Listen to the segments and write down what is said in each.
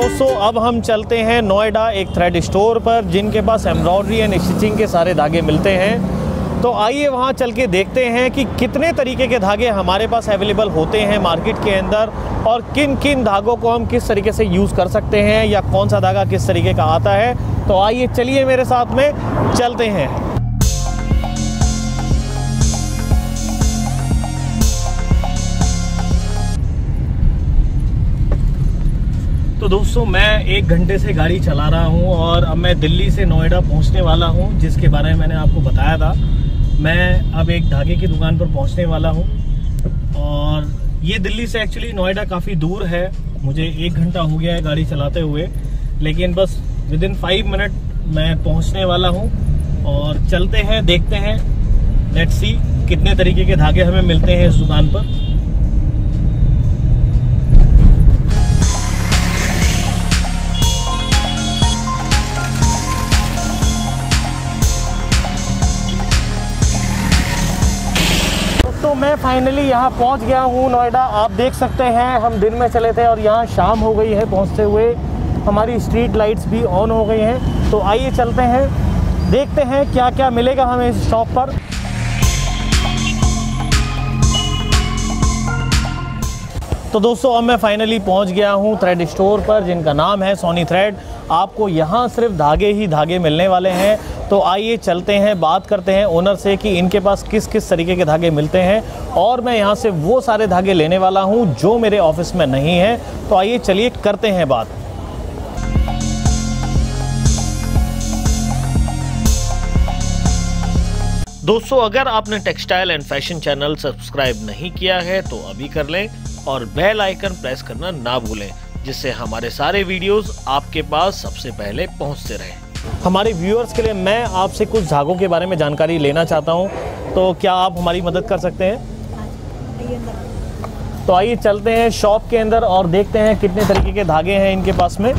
दोस्तों अब हम चलते हैं नोएडा एक थ्रेड स्टोर पर जिनके पास एम्ब्रॉयडरी एंड स्टिचिंग के सारे धागे मिलते हैं। तो आइए वहां चल के देखते हैं कि कितने तरीके के धागे हमारे पास अवेलेबल होते हैं मार्केट के अंदर और किन किन धागों को हम किस तरीके से यूज़ कर सकते हैं या कौन सा धागा किस तरीके का आता है। तो आइए चलिए मेरे साथ में चलते हैं। तो दोस्तों मैं 1 घंटे से गाड़ी चला रहा हूं और अब मैं दिल्ली से नोएडा पहुंचने वाला हूं, जिसके बारे में मैंने आपको बताया था। मैं अब एक धागे की दुकान पर पहुंचने वाला हूं और ये दिल्ली से एक्चुअली नोएडा काफ़ी दूर है। मुझे 1 घंटा हो गया है गाड़ी चलाते हुए, लेकिन बस विदिन 5 मिनट मैं पहुंचने वाला हूं और चलते हैं, देखते हैं, लेट्स सी कितने तरीके के धागे हमें मिलते हैं इस दुकान पर। तो मैं फाइनली यहाँ पहुँच गया हूँ नोएडा। आप देख सकते हैं हम दिन में चले थे और यहाँ शाम हो गई है पहुँचते हुए। हमारी स्ट्रीट लाइट्स भी ऑन हो गई हैं। तो आइए चलते हैं, देखते हैं क्या क्या मिलेगा हमें इस शॉप पर। तो दोस्तों अब मैं फाइनली पहुँच गया हूँ थ्रेड स्टोर पर जिनका नाम है सोनी थ्रेड। आपको यहाँ सिर्फ धागे ही धागे मिलने वाले हैं। तो आइए चलते हैं, बात करते हैं ओनर से कि इनके पास किस किस तरीके के धागे मिलते हैं और मैं यहाँ से वो सारे धागे लेने वाला हूँ जो मेरे ऑफिस में नहीं है। तो आइए चलिए करते हैं बात। दोस्तों अगर आपने textile and fashion channel subscribe नहीं किया है तो अभी कर लें और बेल आइकन प्रेस करना ना भूलें, जिससे हमारे सारे वीडियोस आपके पास सबसे पहले पहुंचते रहें। हमारे व्यूअर्स के लिए मैं आपसे कुछ धागों के बारे में जानकारी लेना चाहता हूं, तो क्या आप हमारी मदद कर सकते हैं? तो आइए चलते हैं शॉप के अंदर और देखते हैं कितने तरीके के धागे हैं इनके पास में।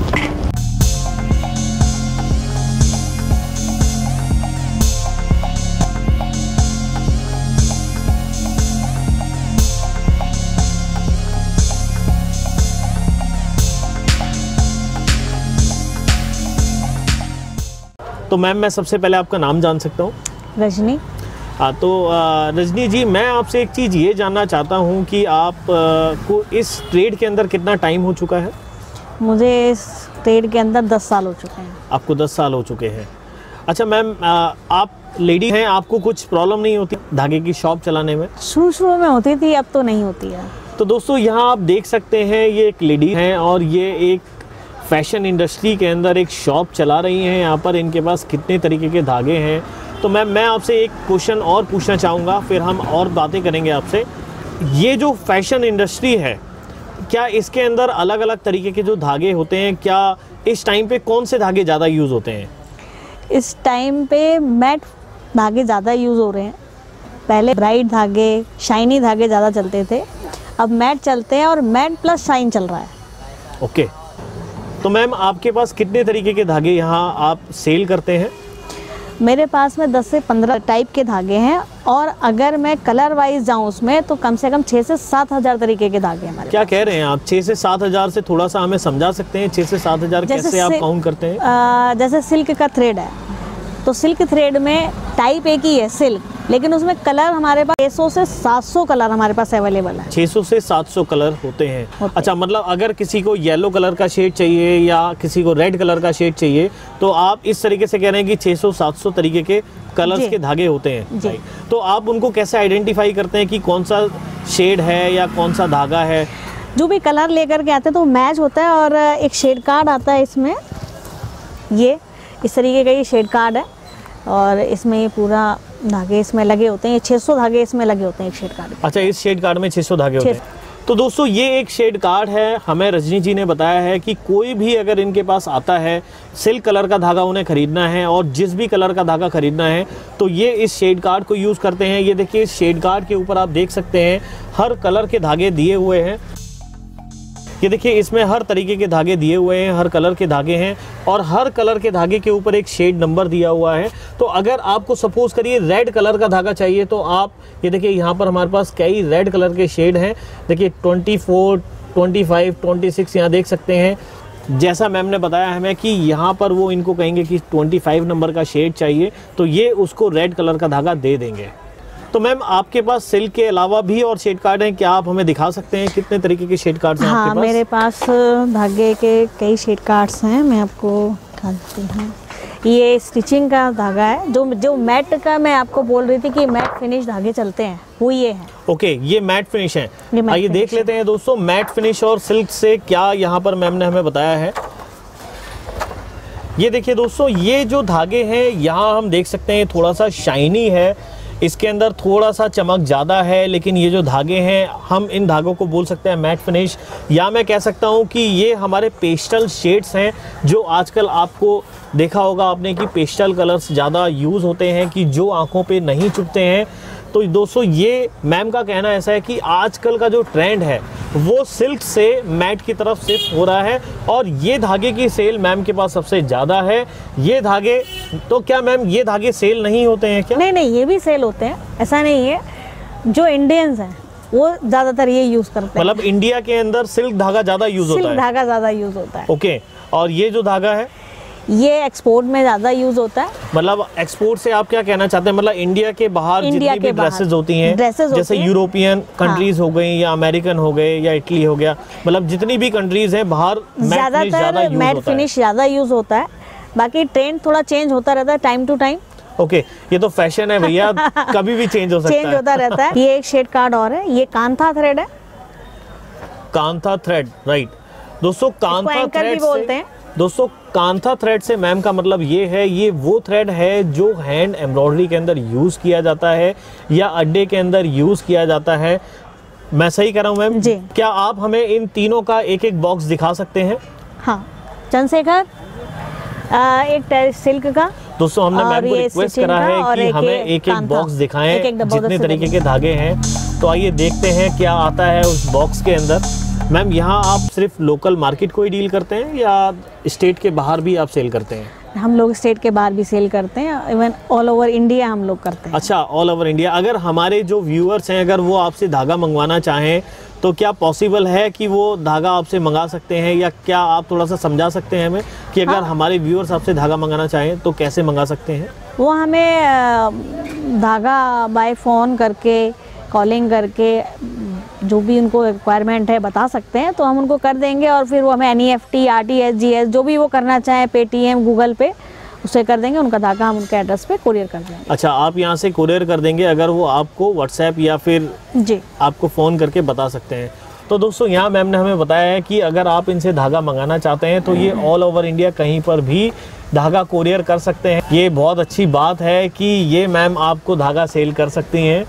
तो मैम मैं सबसे पहले आपका नाम जान सकता हूँ? रजनी। तो रजनी जी, मैं आपसे एक चीज़ ये जानना चाहता हूँ कि आप को इस ट्रेड के अंदर कितना टाइम हो चुका है? मुझे इस ट्रेड के अंदर 10 साल हो चुके हैं। आपको 10 साल हो चुके हैं। अच्छा मैम, आप लेडी हैं, आपको कुछ प्रॉब्लम नहीं होती धागे की शॉप चलाने में? शुरू में होती थी, अब तो नहीं होती है। तो दोस्तों यहाँ आप देख सकते हैं ये एक लेडी हैं और ये एक फैशन इंडस्ट्री के अंदर एक शॉप चला रही हैं। यहाँ पर इनके पास कितने तरीके के धागे हैं। तो मैं आपसे एक क्वेश्चन और पूछना चाहूँगा, फिर हम और बातें करेंगे आपसे। ये जो फैशन इंडस्ट्री है, क्या इसके अंदर अलग अलग तरीके के जो धागे होते हैं, क्या इस टाइम पे कौन से धागे ज़्यादा यूज़ होते हैं? इस टाइम पे मैट धागे ज़्यादा यूज़ हो रहे हैं। पहले ब्राइट धागे, शाइनी धागे ज़्यादा चलते थे, अब मैट चलते हैं और मैट प्लस शाइन चल रहा है। ओके, तो मैम आपके पास कितने तरीके के धागे यहाँ आप सेल करते हैं? मेरे पास में 10 से 15 टाइप के धागे हैं और अगर मैं कलर वाइज जाऊँ उसमें तो कम से कम 6 से 7 हज़ार तरीके के धागे हमारे। क्या कह रहे हैं आप? 6 से 7 हज़ार से थोड़ा सा हमें समझा सकते हैं? 6 से 7 हज़ार कैसे आप काउंट करते हैं? जैसे सिल्क का थ्रेड है तो सिल्क थ्रेड में टाइप एक ही है सिल्क, लेकिन उसमें कलर हमारे पास 600 से 700 कलर हमारे पास अवेलेबल है। 600 से 700 कलर होते हैं। अच्छा, मतलब अगर किसी को येलो कलर का शेड चाहिए या किसी को रेड कलर का शेड चाहिए तो आप इस तरीके से कह रहे हैं कि 600-700 तरीके के कलर्स के धागे होते हैं। तो आप उनको कैसे आइडेंटिफाई करते हैं कि कौन सा शेड है या कौन सा धागा है? जो भी कलर लेकर के आते हैं तो मैच होता है और एक शेड कार्ड आता है इसमें। ये इस तरीके का ये शेड कार्ड है और इसमें ये पूरा धागे इसमें लगे होते हैं। ये 600 धागे इसमें लगे होते हैं एक शेड कार्ड। अच्छा, इस शेड कार्ड में 600 धागे होते हैं। तो दोस्तों ये एक शेड कार्ड है। हमें रजनी जी ने बताया है कि कोई भी अगर इनके पास आता है, सिल्क कलर का धागा उन्हें खरीदना है और जिस भी कलर का धागा खरीदना है तो ये इस शेड कार्ड को यूज़ करते हैं। ये देखिए, इस शेड कार्ड के ऊपर आप देख सकते हैं हर कलर के धागे दिए हुए हैं। ये देखिए, इसमें हर तरीके के धागे दिए हुए हैं, हर कलर के धागे हैं और हर कलर के धागे के ऊपर एक शेड नंबर दिया हुआ है। तो अगर आपको सपोज करिए रेड कलर का धागा चाहिए तो आप ये देखिए, यहाँ पर हमारे पास कई रेड कलर के शेड हैं। देखिए 24, 25, 26 यहाँ देख सकते हैं। जैसा मैम ने बताया हमें कि यहाँ पर वो इनको कहेंगे कि 25 नंबर का शेड चाहिए तो ये उसको रेड कलर का धागा दे देंगे। तो मैम आपके पास सिल्क के अलावा भी और शेड कार्ड हैं, क्या आप हमें दिखा सकते हैं कितने तरीके के शेड कार्ड्स हैं हाँ, आपके पास? मेरे पास धागे के कई शेड कार्ड्स हैं, मैं आपको दिखाती हूँ। ये स्टिचिंग का धागा है, जो मैट का मैं आपको बोल रही थी कि मैट फिनिश धागे चलते हैं, वो ये है। ओके, ये मैट फिनिश है। ये आइए देख लेते हैं दोस्तों मैट फिनिश और सिल्क से क्या यहाँ पर मैम ने हमें बताया है। ये देखिए दोस्तों, ये जो धागे हैं यहाँ हम देख सकते हैं थोड़ा सा शाइनी है, इसके अंदर थोड़ा सा चमक ज़्यादा है, लेकिन ये जो धागे हैं हम इन धागों को बोल सकते हैं मैट फिनिश, या मैं कह सकता हूँ कि ये हमारे पेस्टल शेड्स हैं। जो आजकल आपको देखा होगा आपने कि पेस्टल कलर्स ज़्यादा यूज़ होते हैं कि जो आंखों पे नहीं चुभते हैं। तो दोस्तों ये मैम का कहना ऐसा है कि आजकल का जो ट्रेंड है वो सिल्क से मैट की तरफ शिफ्ट हो रहा है और ये धागे की सेल मैम के पास सबसे ज़्यादा है। ये धागे, तो क्या मैम ये धागे सेल नहीं होते हैं क्या? नहीं नहीं, ये भी सेल होते हैं, ऐसा नहीं है। जो इंडियंस हैं वो ज़्यादातर ये यूज़ करते हैं। मतलब इंडिया के अंदर सिल्क धागा ज़्यादा यूज़ होता है? सिल्क धागा ज़्यादा यूज़ होता है। ओके, और ये जो धागा है ये एक्सपोर्ट में ज़्यादा यूज़ होता है। मतलब एक्सपोर्ट से आप क्या कहना चाहते हैं? मतलब इंडिया के बाहर जितनी भी ड्रेसेस होती हैं, जैसे यूरोपियन कंट्रीज हो गई या अमेरिकन हो गए या इटली हो गया, मतलब जितनी भी कंट्रीज हैं बाहर ज़्यादातर मैट फिनिश ज़्यादा यूज़ होता है। बाकी ट्रेंड थोड़ा चेंज होता रहता है टाइम टू टाइम। ओके, ये तो फैशन है भैया, कभी भी चेंज हो सकता है। चेंज होता रहता है। ये एक शेड कार्ड और है, ये कांथा थ्रेड है। कांथा थ्रेड, राइट दोस्तों, कांथा थ्रेड बोलते हैं। दोस्तों कांथा थ्रेड से मैम का मतलब ये है, ये वो थ्रेड है जो हैंड एम्ब्रॉयडरी के अंदर यूज़ किया जाता है या अड्डे के अंदर यूज़ किया जाता है। मैं सही कह रहा हूँ मैम? जी। क्या आप हमें इन तीनों का एक एक बॉक्स दिखा सकते हैं? हाँ, चंद्रशेखर, एक सिल्क का। दोस्तों हमने मैम को रिक्वेस्ट करा है कि हमें एक एक बॉक्स दिखाएं जितने तरीके के धागे हैं। तो आइए देखते हैं क्या आता है उस बॉक्स के अंदर। मैम यहाँ आप सिर्फ लोकल मार्केट को ही डील करते हैं या स्टेट के बाहर भी आप सेल करते हैं? हम लोग स्टेट के बाहर भी सेल करते हैं, इवन ऑल ओवर इंडिया हम लोग करते हैं। अच्छा, ऑल ओवर इंडिया। अगर हमारे जो व्यूअर्स हैं अगर वो आपसे धागा मंगवाना चाहें तो क्या पॉसिबल है कि वो धागा आपसे मंगा सकते हैं, या क्या आप थोड़ा सा समझा सकते हैं हमें कि अगर हमारे व्यूअर्स आपसे धागा मंगाना चाहें तो कैसे मंगा सकते हैं? वो हमें धागा बाय फ़ोन करके, कॉलिंग करके, जो भी उनको रिक्वायरमेंट है बता सकते हैं तो हम उनको कर देंगे, और फिर वो हमें NEFT, RTS, GS जो भी वो करना चाहें, पेटीएम, गूगल पे, उसे कर देंगे। उनका धागा हम उनके एड्रेस पे कुरियर कर देंगे। अच्छा, आप यहाँ से कुरियर कर देंगे अगर वो आपको व्हाट्सएप या फिर जी आपको फ़ोन करके बता सकते हैं। तो दोस्तों यहाँ मैम ने हमें बताया है कि अगर आप इनसे धागा मंगाना चाहते हैं तो ये ऑल ओवर इंडिया कहीं पर भी धागा कुरियर कर सकते हैं। ये बहुत अच्छी बात है कि ये मैम आपको धागा सेल कर सकती हैं।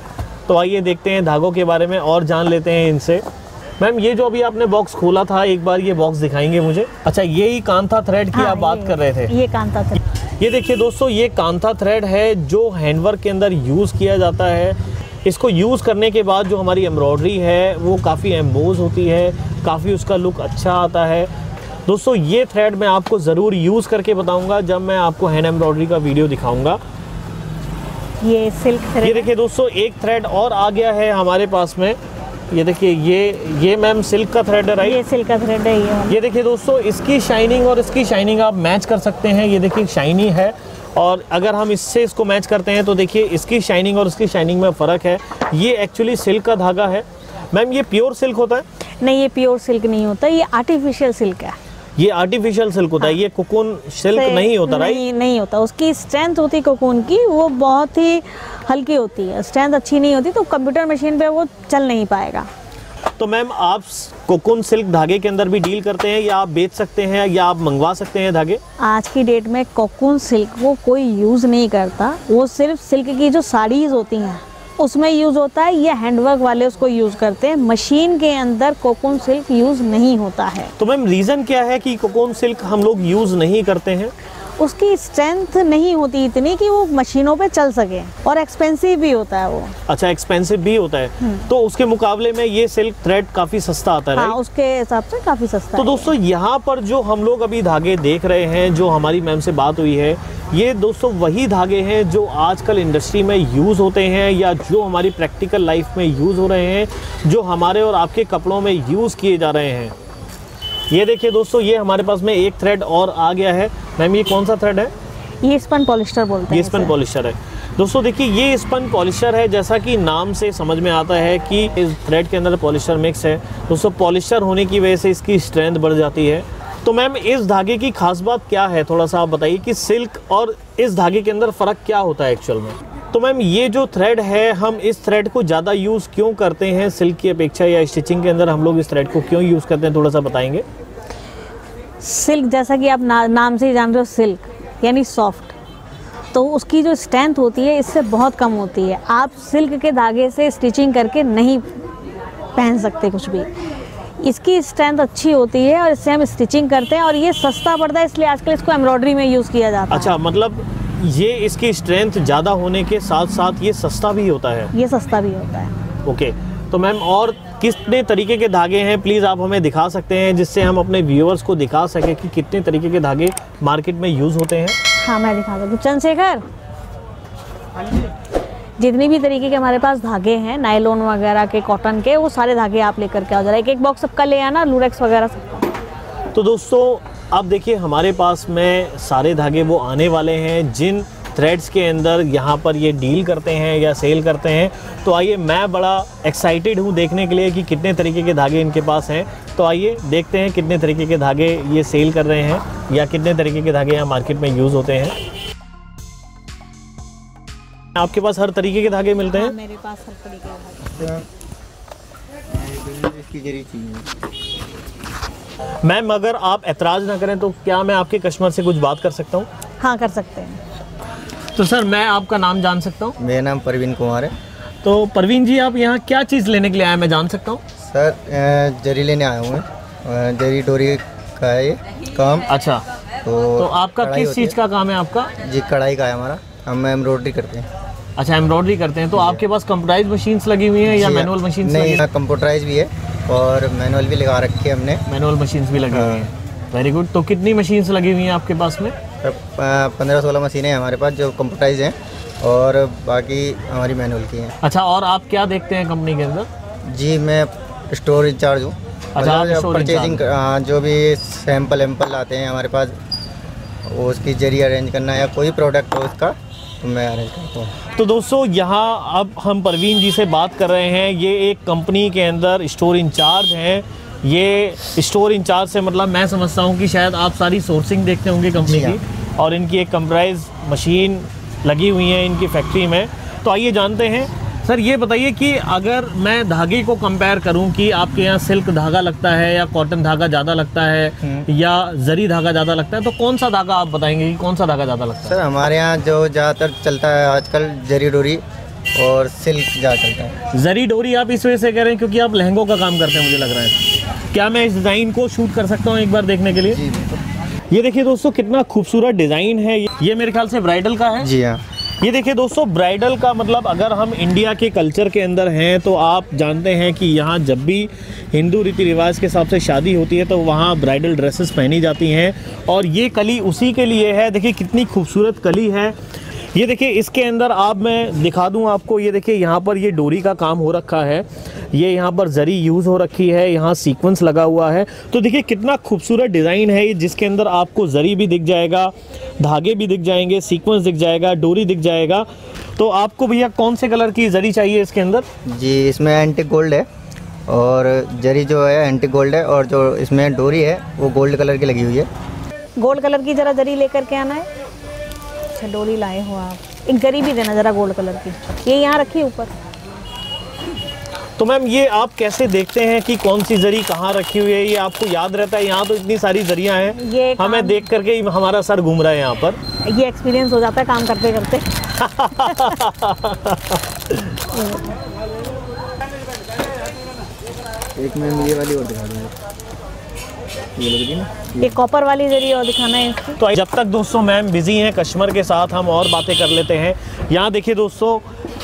तो आइए देखते हैं धागों के बारे में और जान लेते हैं इनसे। मैम ये जो अभी आपने बॉक्स खोला था, एक बार ये बॉक्स दिखाएंगे मुझे? अच्छा, यही कांथा थ्रेड की आप बात कर रहे थे? ये कांथा थ्रेड। ये देखिए दोस्तों, ये कांथा थ्रेड है जो हैंडवर्क के अंदर यूज़ किया जाता है। इसको यूज़ करने के बाद जो हमारी एम्ब्रॉयडरी है वो काफ़ी एम्बोज होती है, काफ़ी उसका लुक अच्छा आता है। दोस्तों ये थ्रेड मैं आपको ज़रूर यूज़ करके बताऊँगा जब मैं आपको हैंड एम्ब्रॉयडरी का वीडियो दिखाऊँगा। ये सिल्क थ्रेड। ये देखिए दोस्तों, एक थ्रेड और आ गया है हमारे पास में। ये देखिए, ये मैम सिल्क का थ्रेड है, राइट? ये सिल्क का थ्रेड है। ये देखिए दोस्तों, इसकी शाइनिंग और इसकी शाइनिंग आप मैच कर सकते हैं। ये देखिए शाइनी है, और अगर हम इससे इसको मैच करते हैं तो देखिए इसकी शाइनिंग और इसकी शाइनिंग में फ़र्क है। ये एक्चुअली सिल्क का धागा है। मैम ये प्योर सिल्क होता है? नहीं, ये प्योर सिल्क नहीं होता, ये आर्टिफिशियल सिल्क है। ये आर्टिफिशियल सिल्क होता है। ये कोकून सिल्क नहीं होता, राइट? नहीं होता। उसकी स्ट्रेंथ होती है कोकून की, वो बहुत ही हल्की होती है, स्ट्रेंथ अच्छी नहीं होती, तो कंप्यूटर मशीन पे वो चल नहीं पाएगा। तो मैम आप कोकून सिल्क धागे के अंदर भी डील करते हैं, या आप बेच सकते हैं, या आप मंगवा सकते हैं धागे? आज की डेट में कोकून सिल्क को कोई यूज़ नहीं करता, वो सिर्फ सिल्क की जो साड़ीज़ होती हैं उसमें यूज़ होता है, या हैंडवर्क वाले उसको यूज़ करते हैं। मशीन के अंदर कोकून सिल्क यूज़ नहीं होता है। तो मैम रीज़न क्या है कि कोकून सिल्क हम लोग यूज़ नहीं करते हैं? उसकी स्ट्रेंथ नहीं होती इतनी कि वो मशीनों पे चल सके, और एक्सपेंसिव भी होता है वो। अच्छा, एक्सपेंसिव भी होता है। तो उसके मुकाबले में ये सिल्क थ्रेड काफ़ी सस्ता आता है, हाँ, उसके हिसाब से काफ़ी सस्ता तो है। दोस्तों यहाँ पर जो हम लोग अभी धागे देख रहे हैं, जो हमारी मैम से बात हुई है, ये दोस्तों वही धागे हैं जो आजकल इंडस्ट्री में यूज़ होते हैं, या जो हमारी प्रैक्टिकल लाइफ में यूज़ हो रहे हैं, जो हमारे और आपके कपड़ों में यूज़ किए जा रहे हैं। ये देखिए दोस्तों, ये हमारे पास में एक थ्रेड और आ गया है। मैम ये कौन सा थ्रेड है? ये स्पन पॉलिस्टर बोलते हैं। ये स्पन पॉलिस्टर है दोस्तों। देखिए ये स्पन पॉलिस्टर है, जैसा कि नाम से समझ में आता है कि इस थ्रेड के अंदर पॉलिस्टर मिक्स है दोस्तों। पॉलिस्टर होने की वजह से इसकी स्ट्रेंथ बढ़ जाती है। तो मैम इस धागे की खास बात क्या है, थोड़ा सा आप बताइए कि सिल्क और इस धागे के अंदर फ़र्क क्या होता है एक्चुअल में। तो मैम ये जो थ्रेड है, हम इस थ्रेड को ज़्यादा यूज़ क्यों करते हैं सिल्क की अपेक्षा, या स्टिचिंग के अंदर हम लोग इस थ्रेड को क्यों यूज़ करते हैं, थोड़ा सा बताएंगे। सिल्क जैसा कि आप नाम से ही जान रहे हो, सिल्क यानी सॉफ्ट, तो उसकी जो स्ट्रेंथ होती है इससे बहुत कम होती है। आप सिल्क के धागे से स्टिचिंग करके नहीं पहन सकते कुछ भी। इसकी स्ट्रेंथ अच्छी होती है और इससे हम स्टिचिंग करते हैं, और ये सस्ता पड़ता है, इसलिए आजकल इसको एम्ब्रॉयडरी में यूज़ किया जाता है। अच्छा, मतलब ये इसकी स्ट्रेंथ ज़्यादा होने के साथ साथ ये सस्ता भी होता है। ये सस्ता भी होता है। ओके, तो मैम और कितने तरीके के धागे हैं, प्लीज़ आप हमें दिखा सकते हैं, जिससे हम अपने व्यूअर्स को दिखा सकें कि कितने तरीके के धागे मार्केट में यूज़ होते हैं। हाँ मैं दिखा सकती हूँ। चंद्रशेखर, जितनी भी तरीके के हमारे पास धागे हैं, नायलॉन वगैरह के, कॉटन के, वो सारे धागे आप लेकर के आओ जरा। एक बॉक्स सबका ले आना, लूरेक्स वगैरह सबका। तो दोस्तों अब देखिए हमारे पास में सारे धागे वो आने वाले हैं जिन थ्रेड्स के अंदर यहाँ पर ये डील करते हैं या सेल करते हैं। तो आइए, मैं बड़ा एक्साइटेड हूँ देखने के लिए कि कितने तरीके के धागे इनके पास हैं। तो आइए देखते हैं कितने तरीके के धागे ये सेल कर रहे हैं या कितने तरीके के धागे यहाँ मार्केट में यूज़ होते हैं। आपके पास हर तरीके के धागे मिलते हैं? मेरे पास हर तरीके के धागे। मैम अगर आप ऐतराज़ ना करें तो क्या मैं आपके कस्टमर से कुछ बात कर सकता हूँ? हाँ कर सकते हैं। तो सर मैं आपका नाम जान सकता हूँ? मेरा नाम परवीन कुमार है। तो परवीन जी, आप यहाँ क्या चीज़ लेने के लिए आए, मैं जान सकता हूँ? सर जरी लेने आया हूँ, जरी डोरी का है ये काम। अच्छा, तो आपका किस चीज़ का काम है आपका? जी कढ़ाई का है हमारा, हम एम्ब्रॉयडरी करते हैं। अच्छा, एम्ब्रॉयडरी करते हैं। तो आपके पास कंप्यूटराइज मशीन्स लगी हुई हैं या मैनुअल मशीन्स? नहीं, कंप्यूटराइज भी है और मैनुअल भी लगा रखी है हमने। मैनुअल मशीन्स भी लगी हुई हैं। Very good. तो कितनी मशीन्स लगी हुई हैं आपके पास में? 15-16 मशीनें हैं हमारे पास जो कंप्यूटराइज हैं, और बाकी हमारी मैनुअल की हैं। अच्छा, और आप क्या देखते हैं कंपनी के अंदर? जी मैं स्टोर इंचार्ज हूँ। अच्छा, परचेजिंग जो भी सैंपल एम्पल आते हैं हमारे पास, वो उसकी जरी अरेंज करना या कोई प्रोडक्ट हो उसका, तो मैं अरेंज करता हूँ। तो दोस्तों यहाँ अब हम परवीन जी से बात कर रहे हैं। ये एक कंपनी के अंदर स्टोर इंचार्ज हैं। ये स्टोर इंचार्ज से मतलब मैं समझता हूँ कि शायद आप सारी सोर्सिंग देखते होंगे कंपनी की, और इनकी एक कंप्यूटराइज मशीन लगी हुई है इनकी फैक्ट्री में। तो आइए जानते हैं। सर ये बताइए कि अगर मैं धागे को कंपेयर करूं कि आपके यहाँ सिल्क धागा लगता है या कॉटन धागा ज़्यादा लगता है या जरी धागा ज़्यादा लगता है, तो कौन सा धागा आप बताएंगे कि कौन सा धागा ज़्यादा लगता है? सर हमारे यहाँ जो ज़्यादातर चलता है आजकल जरी डोरी और सिल्क ज़्यादा चलता है। जरी डोरी आप इस वजह से कह रहे हैं क्योंकि आप लहंगों का काम करते हैं, मुझे लग रहा है। क्या मैं इस डिज़ाइन को शूट कर सकता हूँ एक बार देखने के लिए? जी बिल्कुल। ये देखिए दोस्तों कितना खूबसूरत डिज़ाइन है। ये मेरे ख्याल से ब्राइडल का है। जी हाँ। ये देखिए दोस्तों, ब्राइडल का मतलब अगर हम इंडिया के कल्चर के अंदर हैं तो आप जानते हैं कि यहाँ जब भी हिंदू रीति रिवाज के हिसाब से शादी होती है तो वहाँ ब्राइडल ड्रेसेस पहनी जाती हैं, और ये कली उसी के लिए है। देखिए कितनी खूबसूरत कली है। ये देखिए इसके अंदर आप मैं दिखा दूं आपको, ये देखिए यहाँ पर ये डोरी का काम हो रखा है, ये यहाँ पर जरी यूज़ हो रखी है, यहाँ सीक्वेंस लगा हुआ है। तो देखिए कितना खूबसूरत डिज़ाइन है ये, जिसके अंदर आपको जरी भी दिख जाएगा, धागे भी दिख जाएंगे, सीक्वेंस दिख जाएगा, डोरी दिख जाएगा। तो आपको भैया कौन से कलर की जरी चाहिए इसके अंदर? जी इसमें एंटीक गोल्ड है, और जरी जो है एंटीक गोल्ड है, और जो इसमें डोरी है वो गोल्ड कलर की लगी हुई है। गोल्ड कलर की जरा जरी लेकर के आना है। अच्छा डोरी लाए हो आप, एक जरी भी देना जरा गोल्ड कलर की, ये यहाँ रखी ऊपर। तो मैम ये आप कैसे देखते हैं कि कौन सी जरी कहाँ रखी हुई है? ये आपको याद रहता है? यहाँ तो इतनी सारी जरियाँ हैं, ये हमें देख करके ही हमारा सर घूम रहा है यहाँ पर। ये एक्सपीरियंस हो जाता है काम करते करते। एक मैं ये वाली और दिखा दूँगा, ये लगी ना, ये कॉपर वाली जरी और दिखाना है इसकी। तो जब तक दोस्तों मैम बिजी हैं कस्टमर के साथ, हम और बातें कर लेते हैं। यहाँ देखिए दोस्तों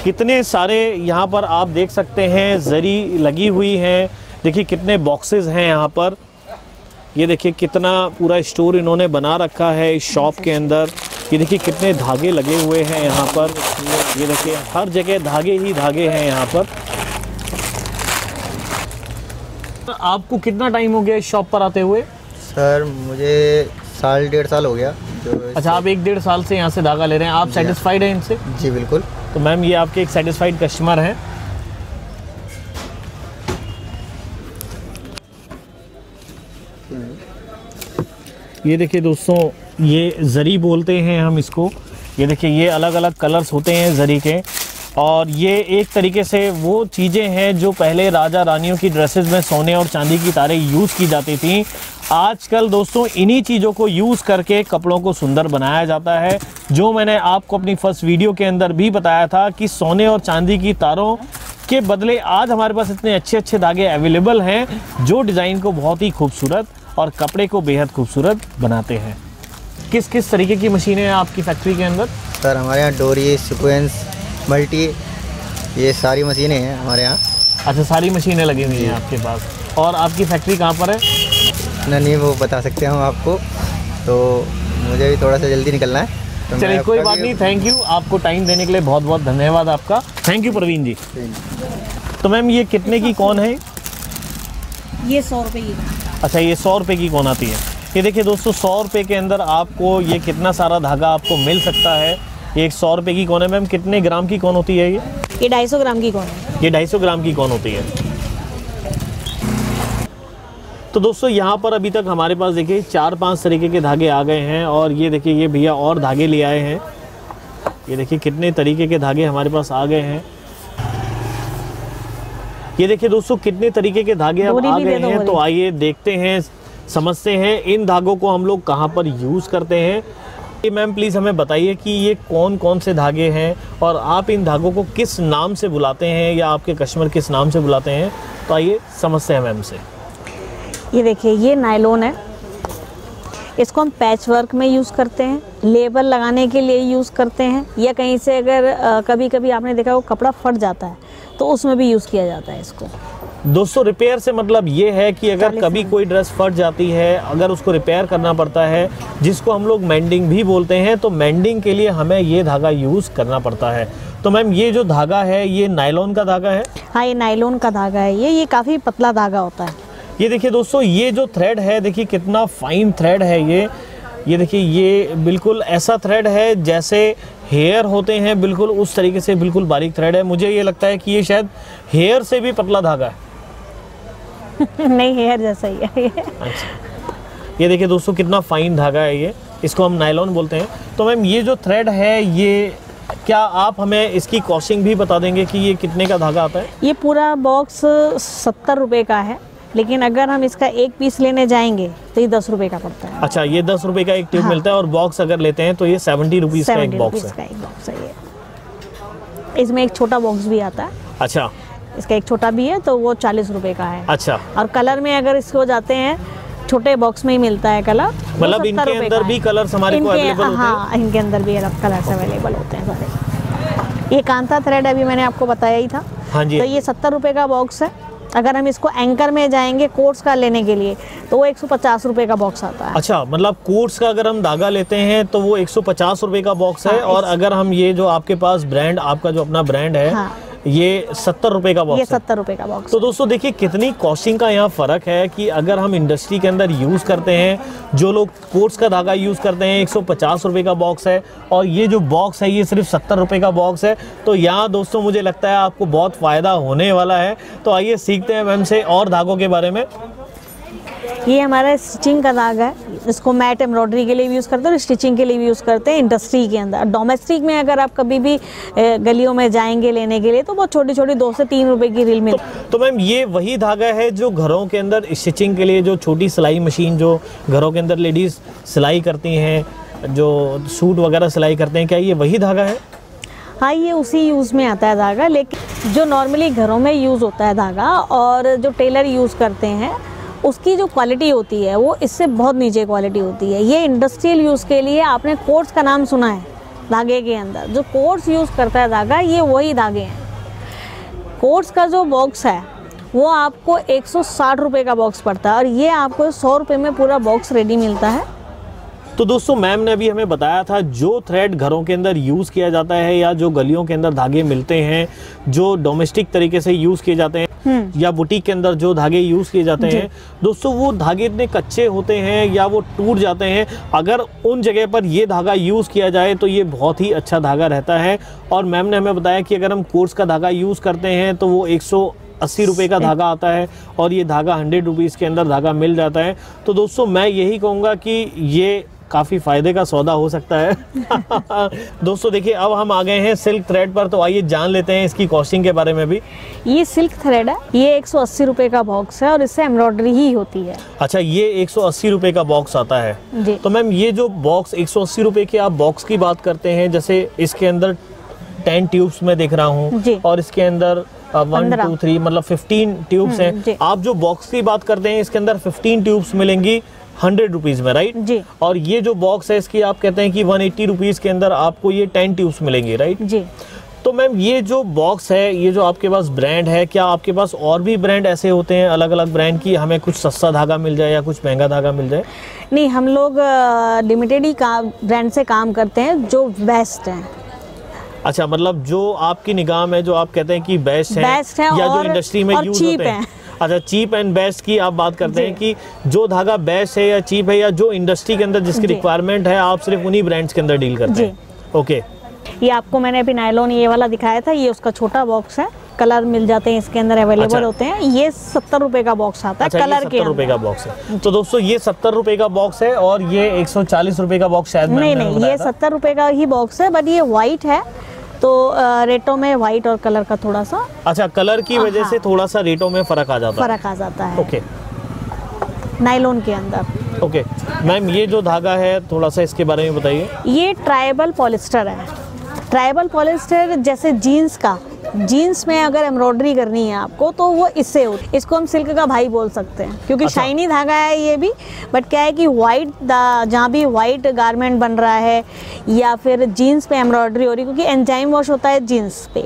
कितने सारे यहाँ पर आप देख सकते हैं जरी लगी हुई हैं। देखिए कितने बॉक्सेस हैं यहाँ पर। ये देखिए कितना पूरा स्टोर इन्होंने बना रखा है इस शॉप के अंदर। ये देखिए कितने धागे लगे हुए हैं यहाँ पर। ये देखिए हर जगह धागे ही धागे हैं यहाँ पर। आपको कितना टाइम हो गया इस शॉप पर आते हुए? सर मुझे 1.5 साल हो गया। अच्छा, आप 1-1.5 साल से यहाँ से धागा ले रहे हैं। आप सेटिस्फाइड हैं इनसे? जी बिल्कुल। तो मैम ये आपके एक सेटिस्फाइड कस्टमर हैं। ये देखिए दोस्तों, ये जरी बोलते हैं हम इसको। ये देखिए, ये अलग अलग कलर्स होते हैं जरी के, और ये एक तरीके से वो चीज़ें हैं जो पहले राजा रानियों की ड्रेसेस में सोने और चांदी की तारें यूज़ की जाती थी। आजकल दोस्तों इन्हीं चीज़ों को यूज़ करके कपड़ों को सुंदर बनाया जाता है। जो मैंने आपको अपनी फर्स्ट वीडियो के अंदर भी बताया था कि सोने और चांदी की तारों के बदले आज हमारे पास इतने अच्छे अच्छे धागे अवेलेबल हैं जो डिज़ाइन को बहुत ही खूबसूरत और कपड़े को बेहद खूबसूरत बनाते हैं। किस किस तरीके की मशीनें हैं आपकी फैक्ट्री के अंदर? सर हमारे यहाँ डोरी, सीक्वेंस, मल्टी, ये सारी मशीनें हैं हमारे यहाँ। अच्छा, सारी मशीनें लगी हुई हैं आपके पास। और आपकी फैक्ट्री कहाँ पर है? नहीं वो बता सकते हैं हम आपको, तो मुझे भी थोड़ा सा जल्दी निकलना है। तो चलिए कोई बात नहीं, थैंक यू। आपको टाइम देने के लिए बहुत बहुत धन्यवाद आपका। थैंक यू प्रवीण जी। तो मैम ये कितने की कौन है? ये 100 रुपये की। अच्छा, ये 100 रुपये की कौन आती है। ये देखिए दोस्तों, 100 रुपये के अंदर आपको ये कितना सारा धागा आपको मिल सकता है। ये एक 100 रुपये की कौन है। मैम कितने ग्राम की कौन होती है ये? 250 ग्राम की कौन है। ये 250 ग्राम की कौन होती है। तो दोस्तों यहाँ पर अभी तक हमारे पास देखिए 4-5 तरीके के धागे आ गए हैं, और ये देखिए ये भैया और धागे ले आए हैं। ये देखिए कितने तरीके के धागे हमारे पास आ गए हैं। ये देखिए दोस्तों कितने तरीके के धागे अब आ गए हैं। तो आइए देखते हैं, समझते हैं इन धागों को हम लोग कहाँ पर यूज़ करते हैं। ये मैम प्लीज़ हमें बताइए कि ये कौन कौन से धागे हैं और आप इन धागों को किस नाम से बुलाते हैं या आपके कस्टमर किस नाम से बुलाते हैं। तो आइए समझते हैं मैम से। ये देखिए, ये नायलॉन है। इसको हम पैच वर्क में यूज़ करते हैं, लेबल लगाने के लिए यूज़ करते हैं, या कहीं से अगर कभी कभी आपने देखा वो कपड़ा फट जाता है तो उसमें भी यूज़ किया जाता है इसको। दोस्तों रिपेयर से मतलब ये है कि अगर कभी कोई ड्रेस फट जाती है, अगर उसको रिपेयर करना पड़ता है, जिसको हम लोग मेंडिंग भी बोलते हैं, तो मेंडिंग के लिए हमें ये धागा यूज़ करना पड़ता है। तो मैम ये जो धागा है ये नायलॉन का धागा है? हाँ, ये नायलॉन का धागा है। ये काफ़ी पतला धागा होता है। ये देखिए दोस्तों, ये जो थ्रेड है देखिए कितना फाइन थ्रेड है ये देखिए, ये बिल्कुल ऐसा थ्रेड है जैसे हेयर होते हैं, बिल्कुल उस तरीके से बिल्कुल बारीक थ्रेड है। मुझे ये लगता है कि ये शायद हेयर से भी पतला धागा है। नहीं, हेयर जैसा ही है। अच्छा, ये देखिए दोस्तों कितना फाइन धागा है ये, इसको हम नायलॉन बोलते हैं। तो मैम ये जो थ्रेड है, ये क्या आप हमें इसकी कॉस्टिंग भी बता देंगे कि ये कितने का धागा आता है? ये पूरा बॉक्स 70 रुपये का है, लेकिन अगर हम इसका एक पीस लेने जाएंगे तो ये 10 रुपये का पड़ता है। अच्छा, ये 10 रुपये का एक ट्यूब मिलता है, और बॉक्स अगर लेते हैं तो ये 70 रुपीज़ का एक बॉक्स है। ये इसमें एक छोटा बॉक्स भी आता है। अच्छा, इसका एक छोटा भी है, तो वो 40 रुपये का है। अच्छा, और कलर में अगर इसको जाते हैं, छोटे बॉक्स में ही मिलता है कलर। मतलब इनके अंदर भी कलर्स हमारे को अवेलेबल होते हैं? हाँ, इनके अंदर भी कलर्स अवेलेबल होते हैं सारे। ये कांता थ्रेड अभी मैंने आपको बताया ही था। हाँ जी। तो ये 70 रुपये का बॉक्स है। अगर हम इसको एंकर में जाएंगे कोर्स का लेने के लिए तो वो 150 रुपये का बॉक्स आता है। अच्छा, मतलब कोर्स का अगर हम धागा लेते हैं तो वो 150 रुपये का बॉक्स है। और अगर हम ये जो आपके पास ब्रांड, आपका जो अपना ब्रांड है, हाँ, ये 70 रुपये का बॉक्स ये 70 रुपये का बॉक्स। तो दोस्तों देखिए कितनी कॉस्टिंग का यहाँ फ़र्क है कि अगर हम इंडस्ट्री के अंदर यूज़ करते हैं, जो लोग कोर्स का धागा यूज़ करते हैं 150 रुपये का बॉक्स है, और ये जो बॉक्स है ये सिर्फ 70 रुपये का बॉक्स है। तो यहाँ दोस्तों मुझे लगता है आपको बहुत फ़ायदा होने वाला है। तो आइए सीखते हैं मैम से और धागों के बारे में। ये हमारा स्टिचिंग का धागा है। इसको मैट एम्ब्रॉयडरी के लिए भी यूज़ करते हैं और स्टिचिंग के लिए भी यूज़ करते हैं इंडस्ट्री के अंदर। डोमेस्टिक में अगर आप कभी भी गलियों में जाएंगे लेने के लिए तो बहुत छोटी छोटी 2 से 3 रुपए की रील में। तो मैम ये वही धागा है जो घरों के अंदर स्टिचिंग के लिए, जो छोटी सिलाई मशीन जो घरों के अंदर लेडीज़ सिलाई करती हैं, जो सूट वगैरह सिलाई करते हैं, क्या ये वही धागा है? हाँ, ये उसी यूज़ में आता है धागा, लेकिन जो नॉर्मली घरों में यूज़ होता है धागा और जो टेलर यूज़ करते हैं उसकी जो क्वालिटी होती है वो इससे बहुत नीचे क्वालिटी होती है। ये इंडस्ट्रियल यूज़ के लिए आपने कोर्स का नाम सुना है धागे के अंदर, जो कोर्स यूज़ करता है धागा ये वही धागे हैं। कोर्स का जो बॉक्स है वो आपको 160 रुपये का बॉक्स पड़ता है और ये आपको 100 रुपये में पूरा बॉक्स रेडी मिलता है। तो दोस्तों मैम ने अभी हमें बताया था जो थ्रेड घरों के अंदर यूज़ किया जाता है या जो गलियों के अंदर धागे मिलते हैं जो डोमेस्टिक तरीके से यूज़ किए जाते हैं, या बुटीक के अंदर जो धागे यूज किए जाते हैं दोस्तों, वो धागे इतने कच्चे होते हैं या वो टूट जाते हैं। अगर उन जगह पर ये धागा यूज किया जाए तो ये बहुत ही अच्छा धागा रहता है। और मैम ने हमें बताया कि अगर हम कोर्स का धागा यूज करते हैं तो वो 180 रुपये का धागा आता है और ये धागा 100 रुपीज़ के अंदर धागा मिल जाता है। तो दोस्तों मैं यही कहूँगा कि ये काफ़ी फ़ायदे का सौदा हो सकता है। दोस्तों देखिए, अब हम आ गए हैं सिल्क थ्रेड पर, तो आइए जान लेते हैं इसकी कॉस्टिंग के बारे में भी। ये सिल्क थ्रेड है, ये 180 रुपये का बॉक्स है और इससे एम्ब्रॉयडरी ही होती है। अच्छा, ये 180 रुपये का बॉक्स आता है जी। तो मैम ये जो बॉक्स 180 रुपये के आप बॉक्स की बात करते हैं, जैसे इसके अंदर 10 ट्यूब्स में दिख रहा हूँ और इसके अंदर 1 2 3 मतलब 15 ट्यूब्स हैं। आप जो बॉक्स की बात करते हैं इसके अंदर 15 ट्यूब्स मिलेंगी 100 रुपीज़ में, राइट जी। और ये जो बॉक्स है इसकी आप कहते हैं कि 180 रुपीज़ के अंदर आपको ये 10 ट्यूब्स मिलेंगी, राइट जी। तो मैम ये जो बॉक्स है, ये जो आपके पास ब्रांड है, क्या आपके पास और भी ब्रांड ऐसे होते हैं अलग अलग ब्रांड की, हमें कुछ सस्ता धागा मिल जाए या कुछ महंगा धागा मिल जाए? नहीं, हम लोग लिमिटेड ही ब्रांड से काम करते हैं जो बेस्ट हैं। अच्छा, मतलब जो आपकी निगाह में जो आप कहते हैं कि बेस्ट है या जो इंडस्ट्री में यूज होते हैं। अच्छा, चीप एंड बेस्ट की आप बात करते हैं कि जो धागा बेस्ट है या चीप है या जो इंडस्ट्री के अंदर जिसकी रिक्वायरमेंट है, आप सिर्फ उन्हीं ब्रांड्स के अंदर डील करते हैं। ओके, ये आपको मैंने अभी नायलॉन ये वाला दिखाया था, ये उसका छोटा बॉक्स है, कलर मिल जाते हैं इसके अंदर अवेलेबल होते हैं। ये 70 रुपए का बॉक्स आता है। अच्छा, कलर के 70 रुपए का बॉक्स है। तो दोस्तों ये 70 रुपए का बॉक्स है और ये 140 रुपए का बॉक्स शायद नहीं, ये 70 रुपए का ही बॉक्स है, बट ये व्हाइट है तो रेटों में व्हाइट और कलर का थोड़ा सा, अच्छा, कलर की वजह से थोड़ा सा रेटों में फर्क आ जाता है। ओके, नायलॉन के अंदर। ओके मैम, ये जो धागा है थोड़ा सा इसके बारे में बताइए। ये ट्राइबल पॉलिस्टर है। ट्राइबल पॉलिस्टर जैसे जीन्स में अगर एम्ब्रॉयडरी करनी है आपको तो वो इससे होती, इसको हम सिल्क का भाई बोल सकते हैं क्योंकि शाइनी धागा है ये भी। बट क्या है कि वाइट, जहाँ भी वाइट गारमेंट बन रहा है या फिर जीन्स पे एम्ब्रॉयडरी हो रही, क्योंकि एंजाइम वॉश होता है जीन्स पे,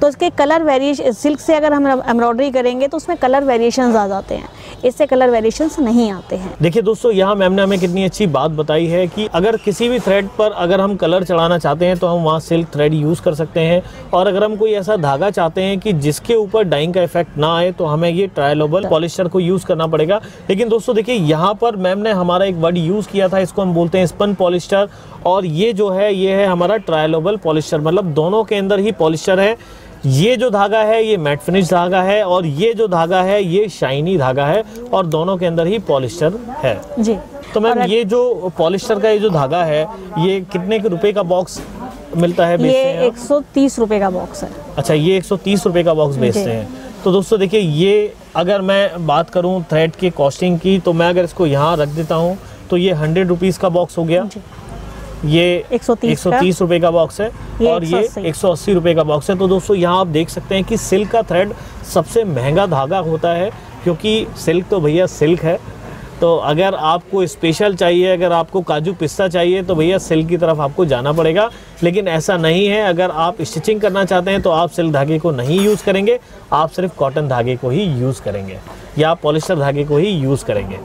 तो इसके कलर वेरिएशन, सिल्क से अगर हम एम्ब्रॉयडरी करेंगे तो उसमें कलर वेरिएशंस आ जाते हैं, इससे कलर वेरिएशंस नहीं आते हैं। देखिए दोस्तों, यहाँ मैम ने हमें कितनी अच्छी बात बताई है कि अगर किसी भी थ्रेड पर अगर हम कलर चढ़ाना चाहते हैं तो हम वहाँ सिल्क थ्रेड यूज़ कर सकते हैं, और अगर हम कोई ऐसा धागा चाहते हैं कि जिसके ऊपर डाइंग का इफेक्ट ना आए तो हमें ये ट्रायलोबल पॉलिस्टर को यूज़ करना पड़ेगा। लेकिन दोस्तों देखिए, यहाँ पर मैम ने हमारा एक वर्ड यूज़ किया था, इसको हम बोलते हैं स्पन पॉलिस्टर, और ये जो है ये है हमारा ट्रायलोबल पॉलिस्टर, मतलब दोनों के अंदर ही पॉलिस्टर है। ये जो धागा है ये मैट फिनिश धागा है और ये जो धागा है ये शाइनी धागा है, और दोनों के अंदर ही पॉलिस्टर है जी। तो मैम ये जो पॉलिस्टर का ये जो धागा है ये कितने के रुपए का बॉक्स मिलता है? ये 130 रुपए का बॉक्स है। अच्छा, ये 130 रुपए का बॉक्स बेचते हैं। तो दोस्तों देखिए, ये अगर मैं बात करूं थ्रेड की कॉस्टिंग की, तो मैं अगर इसको यहाँ रख देता हूँ तो ये 100 रुपीज़ का बॉक्स हो गया, ये 130 रुपए का बॉक्स है और ये 180 रुपए का बॉक्स है। तो दोस्तों यहाँ आप देख सकते हैं कि सिल्क का थ्रेड सबसे महंगा धागा होता है, क्योंकि सिल्क तो भैया सिल्क है। तो अगर आपको स्पेशल चाहिए, अगर आपको काजू पिस्ता चाहिए तो भैया सिल्क की तरफ आपको जाना पड़ेगा। लेकिन ऐसा नहीं है, अगर आप स्टिचिंग करना चाहते हैं तो आप सिल्क धागे को नहीं यूज़ करेंगे, आप सिर्फ कॉटन धागे को ही यूज़ करेंगे या पॉलिस्टर धागे को ही यूज़ करेंगे।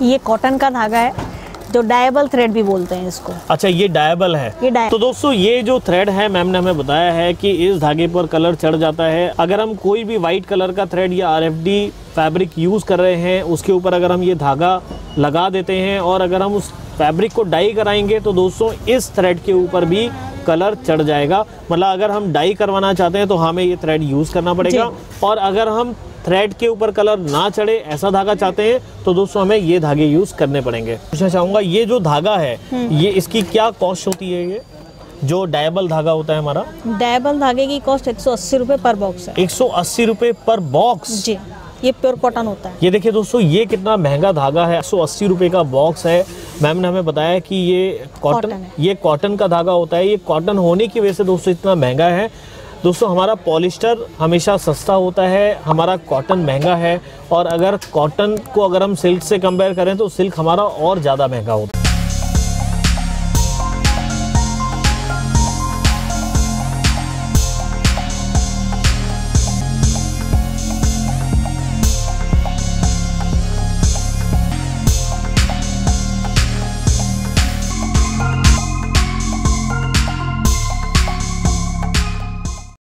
ये कॉटन का धागा है जो डायबल थ्रेड भी बोलते हैं इसको। अच्छा, ये डायबल है। तो दोस्तों ये जो थ्रेड है मैम ने हमें बताया है कि इस धागे पर कलर चढ़ जाता है। अगर हम कोई भी वाइट कलर का थ्रेड या RFD फैब्रिक यूज़ कर रहे हैं, उसके ऊपर अगर हम ये धागा लगा देते हैं और अगर हम उस फैब्रिक को डाई कराएंगे तो दोस्तों इस थ्रेड के ऊपर भी कलर चढ़ जाएगा। मतलब अगर हम डाई करवाना चाहते हैं तो हमें ये थ्रेड यूज़ करना पड़ेगा, और अगर हम थ्रेड के ऊपर कलर ना चढ़े ऐसा धागा चाहते हैं तो दोस्तों हमें ये धागे यूज़ करने पड़ेंगे। पूछना चाहूँगा, ये जो धागा है ये इसकी क्या कॉस्ट होती है? ये जो डायबल धागा होता है हमारा, डायबल धागे की कॉस्ट 180 रुपये पर बॉक्स है। 180 रुपये पर बॉक्स जी। ये प्योर कॉटन होता है। ये देखिए दोस्तों, ये कितना महंगा धागा है, 180 रुपये का बॉक्स है। मैम ने हमें बताया कि ये कॉटन, ये कॉटन का धागा होता है। ये कॉटन होने की वजह से दोस्तों इतना महंगा है। दोस्तों हमारा पॉलिस्टर हमेशा सस्ता होता है, हमारा कॉटन महंगा है, और अगर कॉटन को अगर हम सिल्क से कंपेयर करें तो सिल्क हमारा और ज़्यादा महंगा होता है।